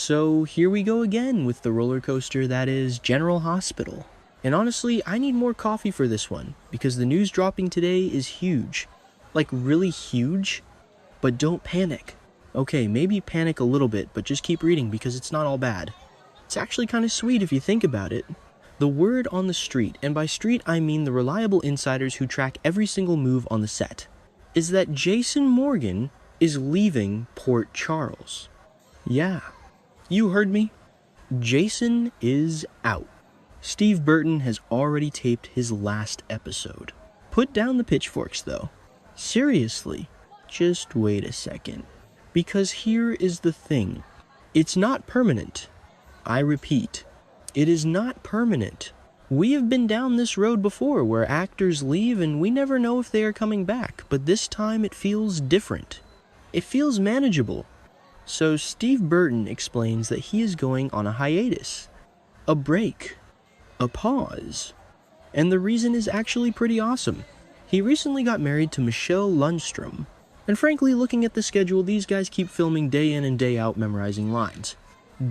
So here we go again with the roller coaster that is General Hospital. And honestly, I need more coffee for this one, because the news dropping today is huge. Like, really huge? But don't panic. Okay, maybe panic a little bit, but just keep reading because it's not all bad. It's actually kind of sweet if you think about it. The word on the street, and by street I mean the reliable insiders who track every single move on the set, is that Jason Morgan is leaving Port Charles. Yeah, you heard me. Jason is out. Steve Burton has already taped his last episode. Put down the pitchforks, though. Seriously, just wait a second. Because here is the thing. It's not permanent. I repeat, it is not permanent. We have been down this road before where actors leave and we never know if they are coming back, but this time it feels different. It feels manageable. So Steve Burton explains that he is going on a hiatus, a break, a pause. And the reason is actually pretty awesome. He recently got married to Michelle Lundstrom, and frankly, looking at the schedule, these guys keep filming day in and day out memorizing lines.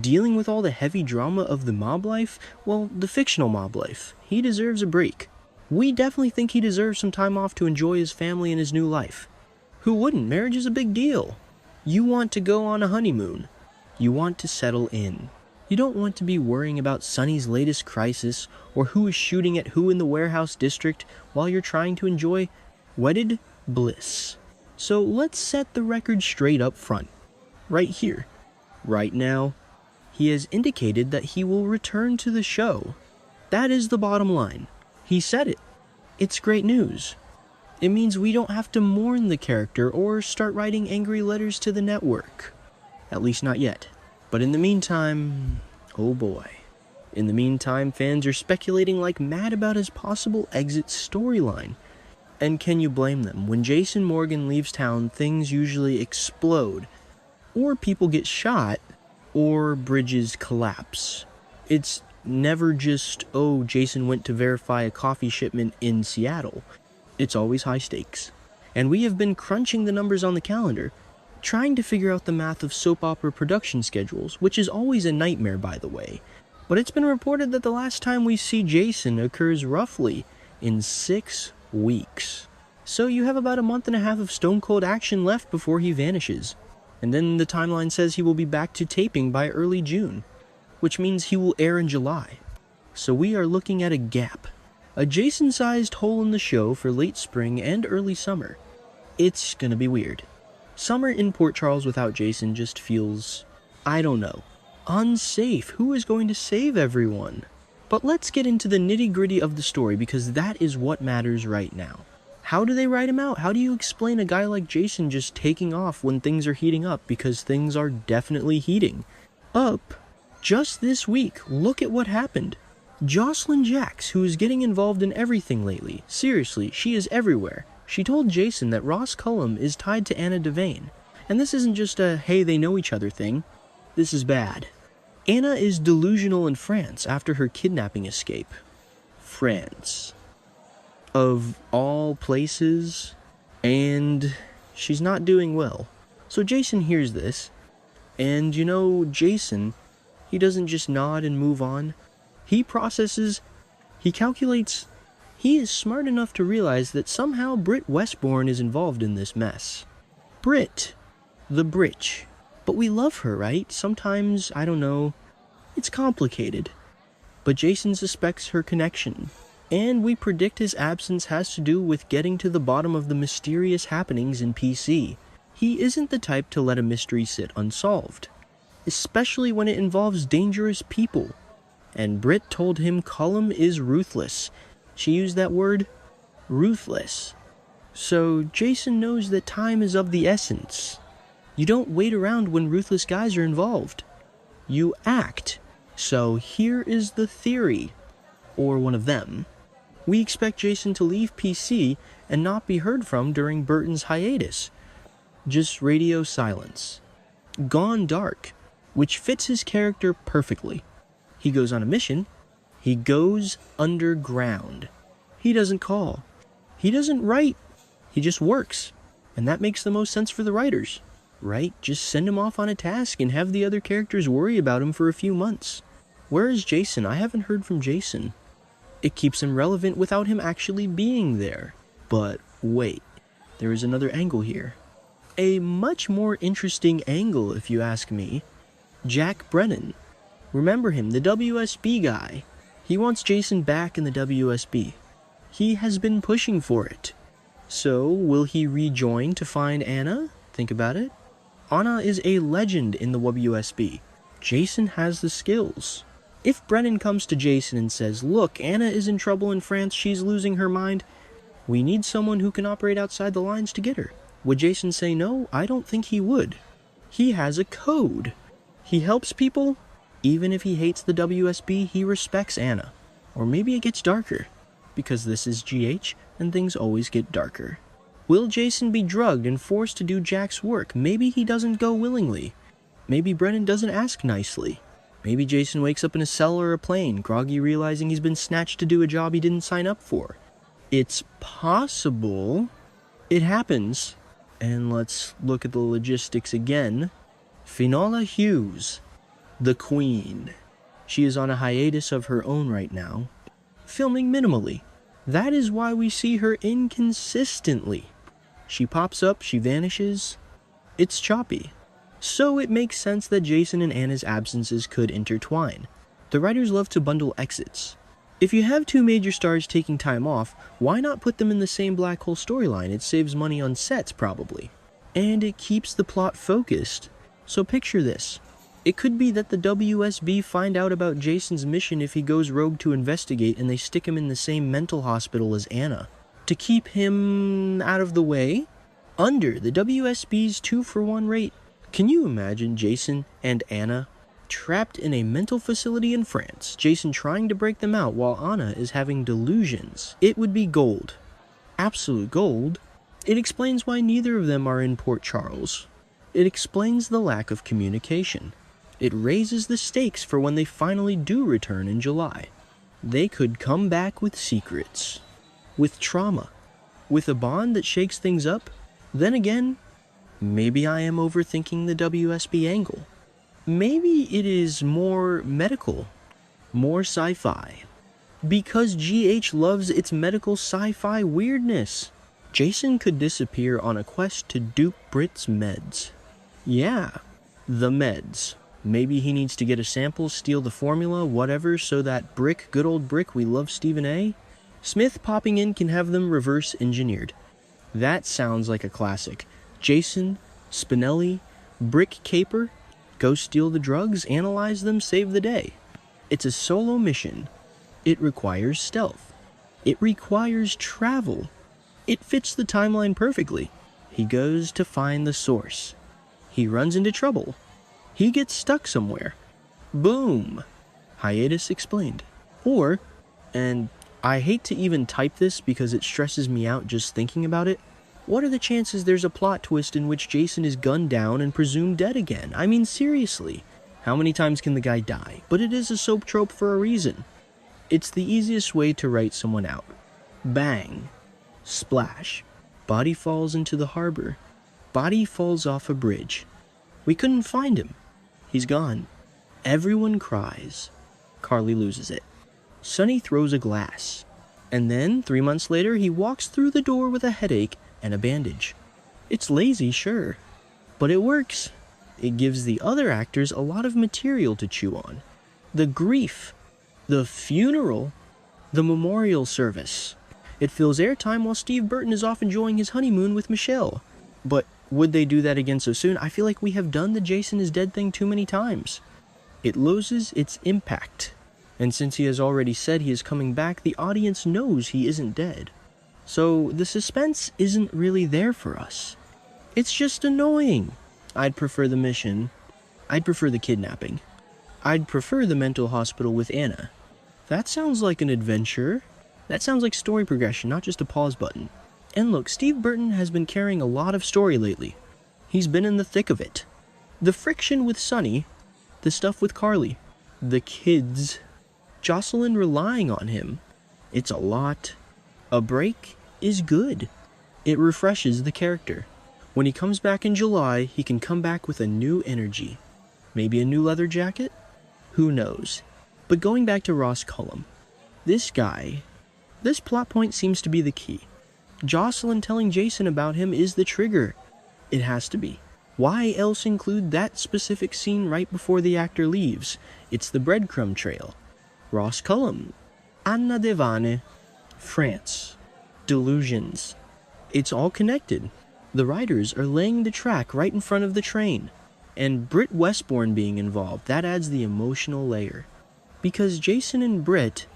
Dealing with all the heavy drama of the mob life, well, the fictional mob life, he deserves a break. We definitely think he deserves some time off to enjoy his family and his new life. Who wouldn't? Marriage is a big deal. You want to go on a honeymoon. You want to settle in. You don't want to be worrying about Sonny's latest crisis or who is shooting at who in the warehouse district while you're trying to enjoy wedded bliss. So let's set the record straight up front. Right here. Right now. He has indicated that he will return to the show. That is the bottom line. He said it. It's great news. It means we don't have to mourn the character or start writing angry letters to the network. At least not yet. But in the meantime, oh boy. In the meantime, fans are speculating like mad about his possible exit storyline. And can you blame them? When Jason Morgan leaves town, things usually explode. Or people get shot, or bridges collapse. It's never just, oh, Jason went to verify a coffee shipment in Seattle. It's always high stakes. And we have been crunching the numbers on the calendar, trying to figure out the math of soap opera production schedules, which is always a nightmare, by the way. But it's been reported that the last time we see Jason occurs roughly in 6 weeks. So you have about a month and a half of stone cold action left before he vanishes. And then the timeline says he will be back to taping by early June, which means he will air in July. So we are looking at a gap. A Jason-sized hole in the show for late spring and early summer. It's gonna be weird. Summer in Port Charles without Jason just feels, I don't know, unsafe. Who is going to save everyone? But let's get into the nitty-gritty of the story because that is what matters right now. How do they write him out? How do you explain a guy like Jason just taking off when things are heating up? Because things are definitely heating up. Just this week, look at what happened. Jocelyn Jacks, who is getting involved in everything lately. Seriously, she is everywhere. She told Jason that Ross Cullum is tied to Anna Devane. And this isn't just a, hey, they know each other thing. This is bad. Anna is delusional in France after her kidnapping escape. France. Of all places. And she's not doing well. So Jason hears this. And you know, Jason, he doesn't just nod and move on. He processes, he calculates, he is smart enough to realize that somehow Britt Westbourne is involved in this mess. Britt, the Britch. But we love her, right? Sometimes, I don't know, it's complicated. But Jason suspects her connection. And we predict his absence has to do with getting to the bottom of the mysterious happenings in PC. He isn't the type to let a mystery sit unsolved. Especially when it involves dangerous people. And Britt told him Cullum is ruthless. She used that word, ruthless. So Jason knows that time is of the essence. You don't wait around when ruthless guys are involved. You act. So here is the theory. Or one of them. We expect Jason to leave PC and not be heard from during Burton's hiatus. Just radio silence. Gone dark, which fits his character perfectly. He goes on a mission. He goes underground. He doesn't call. He doesn't write. He just works. And that makes the most sense for the writers. right? Just send him off on a task and have the other characters worry about him for a few months. Where is Jason? I haven't heard from Jason. It keeps him relevant without him actually being there. But wait, there is another angle here. A much more interesting angle, if you ask me. Jack Brennan. Remember him, the WSB guy. He wants Jason back in the WSB. He has been pushing for it. So, will he rejoin to find Anna? Think about it. Anna is a legend in the WSB. Jason has the skills. If Brennan comes to Jason and says, look, Anna is in trouble in France, she's losing her mind, we need someone who can operate outside the lines to get her. Would Jason say no? I don't think he would. He has a code. He helps people. Even if he hates the WSB, he respects Anna. Or maybe it gets darker, because this is GH and things always get darker. Will Jason be drugged and forced to do Jack's work? Maybe he doesn't go willingly. Maybe Brennan doesn't ask nicely. Maybe Jason wakes up in a cell or a plane, groggy, realizing he's been snatched to do a job he didn't sign up for. It's possible. It happens. And let's look at the logistics again. Finola Hughes, the Queen. She is on a hiatus of her own right now, filming minimally. That is why we see her inconsistently. She pops up, she vanishes. It's choppy. So it makes sense that Jason and Anna's absences could intertwine. The writers love to bundle exits. If you have two major stars taking time off, why not put them in the same black hole storyline? It saves money on sets, probably. And it keeps the plot focused. So picture this. It could be that the WSB find out about Jason's mission if he goes rogue to investigate, and they stick him in the same mental hospital as Anna. To keep him out of the way, under the WSB's 2-for-1 rate. Can you imagine Jason and Anna trapped in a mental facility in France, Jason trying to break them out while Anna is having delusions? It would be gold. Absolute gold. It explains why neither of them are in Port Charles. It explains the lack of communication. It raises the stakes for when they finally do return in July. They could come back with secrets, with trauma, with a bond that shakes things up. Then again, maybe I am overthinking the WSB angle. Maybe it is more medical, more sci-fi. Because GH loves its medical sci-fi weirdness. Jason could disappear on a quest to dupe Brit's meds. Yeah, the meds. Maybe he needs to get a sample, steal the formula, whatever, so that Brick, good old Brick, we love Stephen A. Smith popping in can have them reverse engineered. That sounds like a classic. Jason, Spinelli, Brick Caper, go steal the drugs, analyze them, save the day. It's a solo mission. It requires stealth. It requires travel. It fits the timeline perfectly. He goes to find the source. He runs into trouble. He gets stuck somewhere. Boom. Hiatus explained. Or, and I hate to even type this because it stresses me out just thinking about it, what are the chances there's a plot twist in which Jason is gunned down and presumed dead again? I mean, seriously. How many times can the guy die? But it is a soap trope for a reason. It's the easiest way to write someone out. Bang. Splash. Body falls into the harbor. Body falls off a bridge. We couldn't find him. He's gone. Everyone cries. Carly loses it. Sonny throws a glass. And then, 3 months later, he walks through the door with a headache and a bandage. It's lazy, sure, but it works. It gives the other actors a lot of material to chew on. The grief, the funeral, the memorial service. It fills airtime while Steve Burton is off enjoying his honeymoon with Michelle. But would they do that again so soon? I feel like we have done the Jason is dead thing too many times. It loses its impact. And since he has already said he is coming back, the audience knows he isn't dead. So the suspense isn't really there for us. It's just annoying. I'd prefer the mission. I'd prefer the kidnapping. I'd prefer the mental hospital with Anna. That sounds like an adventure. That sounds like story progression, not just a pause button. And look, Steve Burton has been carrying a lot of story lately. He's been in the thick of it. The friction with Sonny, the stuff with Carly, the kids, Jocelyn relying on him. It's a lot. A break is good. It refreshes the character. When he comes back in July, he can come back with a new energy. Maybe a new leather jacket? Who knows? But going back to Ross Cullum, this plot point seems to be the key. Jocelyn telling Jason about him is the trigger. It has to be. Why else include that specific scene right before the actor leaves? It's the breadcrumb trail. Ross Cullum, Anna Devane, France, delusions. It's all connected. The writers are laying the track right in front of the train. And Britt Westbourne being involved, that adds the emotional layer. Because Jason and Britt,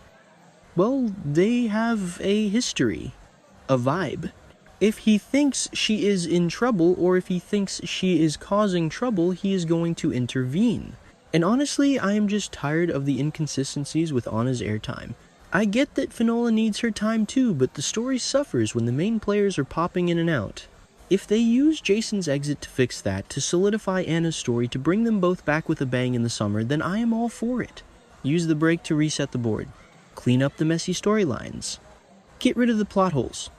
well, they have a history, a vibe. If he thinks she is in trouble, or if he thinks she is causing trouble, he is going to intervene. And honestly, I am just tired of the inconsistencies with Anna's airtime. I get that Finola needs her time too, but the story suffers when the main players are popping in and out. If they use Jason's exit to fix that, to solidify Anna's story, to bring them both back with a bang in the summer, then I am all for it. Use the break to reset the board. Clean up the messy storylines. Get rid of the plot holes.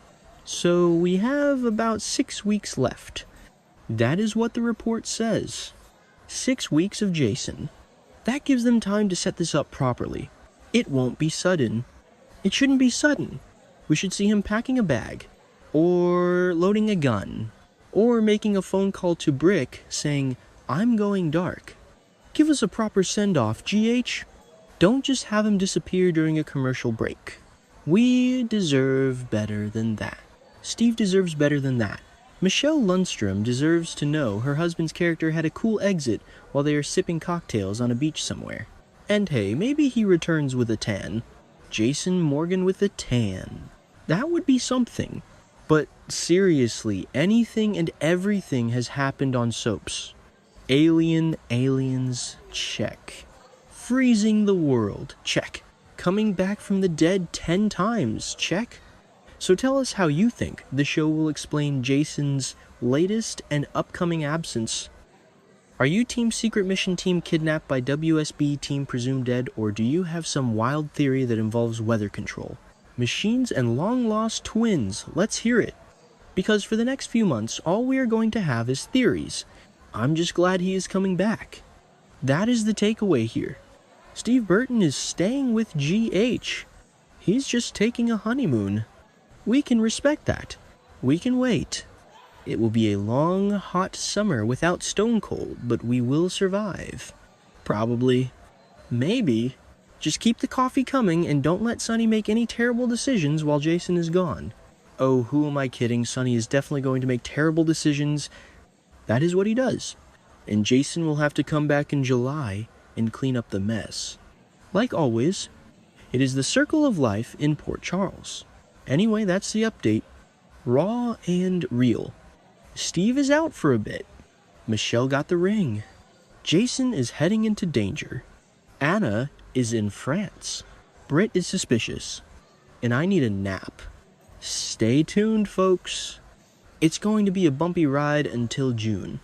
So we have about 6 weeks left. That is what the report says. 6 weeks of Jason. That gives them time to set this up properly. It won't be sudden. It shouldn't be sudden. We should see him packing a bag, or loading a gun, or making a phone call to Brick saying, "I'm going dark." Give us a proper send-off, GH. Don't just have him disappear during a commercial break. We deserve better than that. Steve deserves better than that. Michelle Lundstrom deserves to know her husband's character had a cool exit while they are sipping cocktails on a beach somewhere. And hey, maybe he returns with a tan. Jason Morgan with a tan. That would be something. But seriously, anything and everything has happened on soaps. Aliens, check. Freezing the world, check. Coming back from the dead 10 times, check. So tell us how you think the show will explain Jason's latest and upcoming absence. Are you Team Secret Mission Team kidnapped by WSB Team Presumed Dead, or do you have some wild theory that involves weather control? Machines and long-lost twins, let's hear it. Because for the next few months, all we are going to have is theories. I'm just glad he is coming back. That is the takeaway here. Steve Burton is staying with GH. He's just taking a honeymoon. We can respect that. We can wait. It will be a long, hot summer without Stone Cold, but we will survive. Probably. Maybe. Just keep the coffee coming and don't let Sonny make any terrible decisions while Jason is gone. Oh, who am I kidding? Sonny is definitely going to make terrible decisions. That is what he does. And Jason will have to come back in July and clean up the mess. Like always, it is the circle of life in Port Charles. Anyway, that's the update. Raw and real. Steve is out for a bit. Michelle got the ring. Jason is heading into danger. Anna is in France. Britt is suspicious. And I need a nap. Stay tuned, folks. It's going to be a bumpy ride until June.